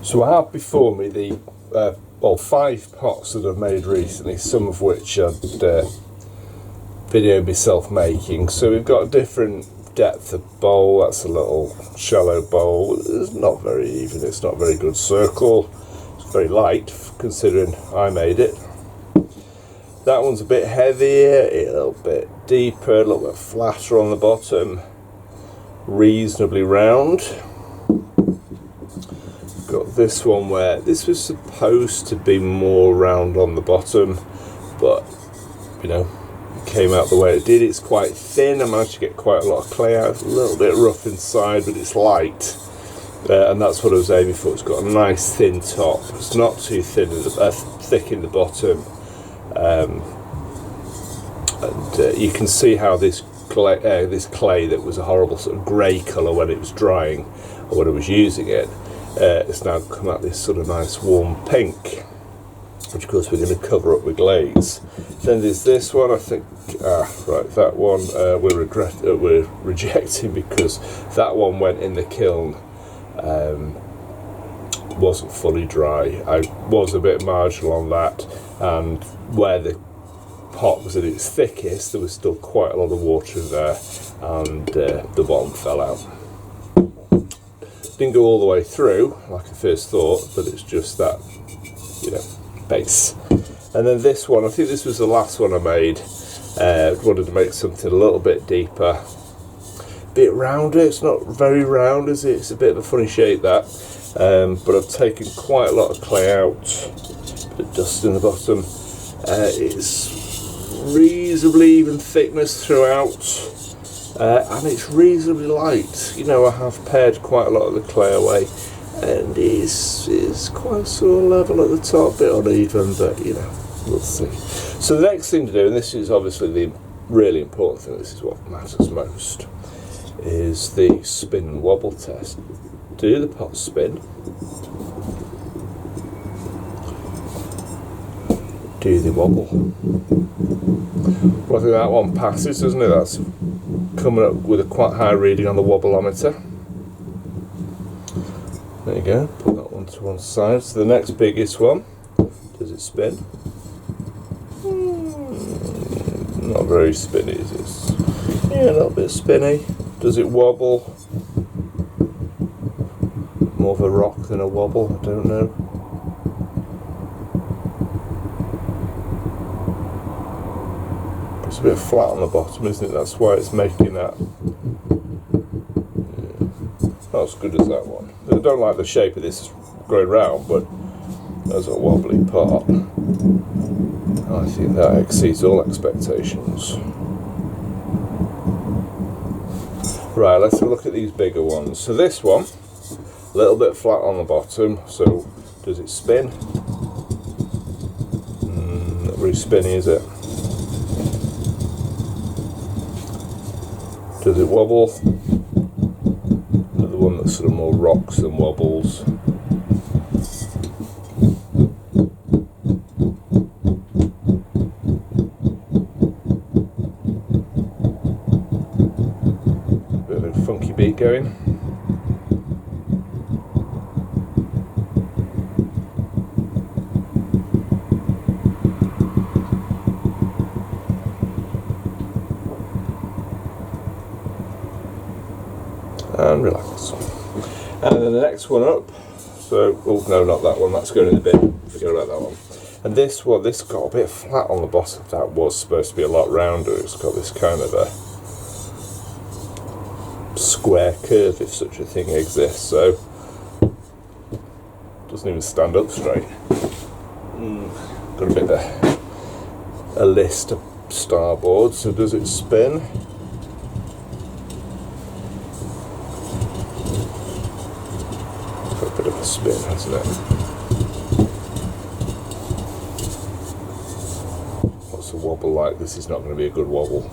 So I have before me the well, 5 pots that I've made recently, some of which I'd videoed myself making. So we've got a different depth of bowl. That's a little shallow bowl. It's not very even, it's not a very good circle. It's very light considering I made it. That one's a bit heavier, a little bit deeper, a little bit flatter on the bottom, reasonably round. Got this one where this was supposed to be more round on the bottom, but you know, it came out the way it did. It's quite thin. I managed to get quite a lot of clay out. It's a little bit rough inside, but it's light, and that's what I was aiming for. It's got a nice thin top. It's not too thin, thick in the bottom, and you can see how this clay that was a horrible sort of grey colour when it was drying, or when I was using it. It's now come out this sort of nice warm pink, which of course we're going to cover up with glaze. Then there's this one, I think, right, that one we're rejecting because that one went in the kiln, wasn't fully dry. I was a bit marginal on that, and where the pot was at its thickest there was still quite a lot of water in there, and the bottom fell out. Didn't go all the way through like I first thought, but it's just that, you know, base. And then this one, I think this was the last one I made. Wanted to make something a little bit deeper, bit rounder. It's not very round, is it? It's a bit of a funny shape, that, but I've taken quite a lot of clay out, bit of dust in the bottom. It's reasonably even thickness throughout. And it's reasonably light. You know, I have pared quite a lot of the clay away, and it's quite sort of level at the top, a bit uneven, but you know, we'll see. So the next thing to do, and this is obviously the really important thing, this is what matters most, is the spin and wobble test. Do the pot spin? Do the wobble? Well, I think that one passes, doesn't it? That's coming up with a quite high reading on the wobbleometer. There you go, put that one to one side. So the next biggest one, does it spin? Not very spinny, is it? Yeah, a little bit spinny. Does it wobble? More of a rock than a wobble, I don't know. It's a bit flat on the bottom, isn't it? That's why it's making that. Yeah. Not as good as that one. I don't like the shape of this going round, but there's a wobbly part. I think that exceeds all expectations. Right, let's have a look at these bigger ones. So this one, a little bit flat on the bottom. So does it spin? Not very spinny, is it? Does it wobble? Another one that's sort of more rocks than wobbles. Bit of a funky beat going. And relax. And then the next one up, so, oh no, not that one, that's going in the bin, forget about that one. And this one, this got a bit flat on the bottom. That was supposed to be a lot rounder. It's got this kind of a square curve, if such a thing exists, so doesn't even stand up straight. Got a bit of a list of starboard, so does it spin? A bit of a spin, hasn't it? What's a wobble like? This is not going to be a good wobble.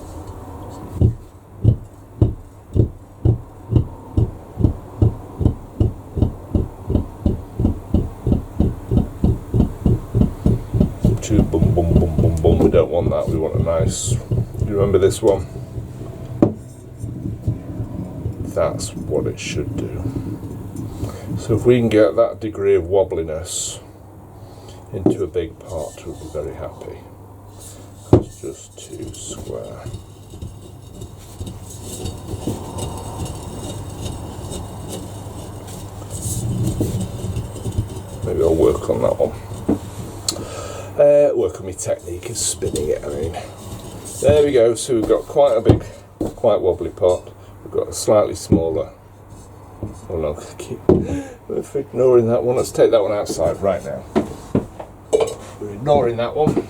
Too boom, boom, boom, boom, boom. We don't want that. We want a nice. You remember this one? That's what it should do. So if we can get that degree of wobbliness into a big pot, we'll be very happy. It's just too square. Maybe I'll work on that one. Work on my technique of spinning it, I mean. There we go, so we've got quite a big, quite wobbly pot. We've got a slightly smaller. Oh no, keep ignoring that one. Let's take that one outside right now. We're ignoring that one.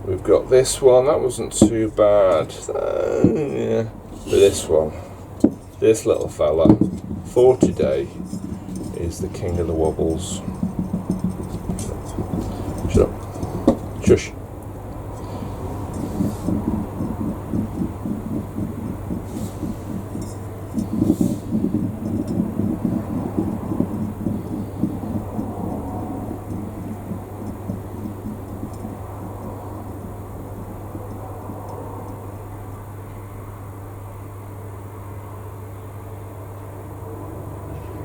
We've got this one, that wasn't too bad. Yeah. But this one, this little fella, for today, is the king of the wobbles. Shut up. Shush.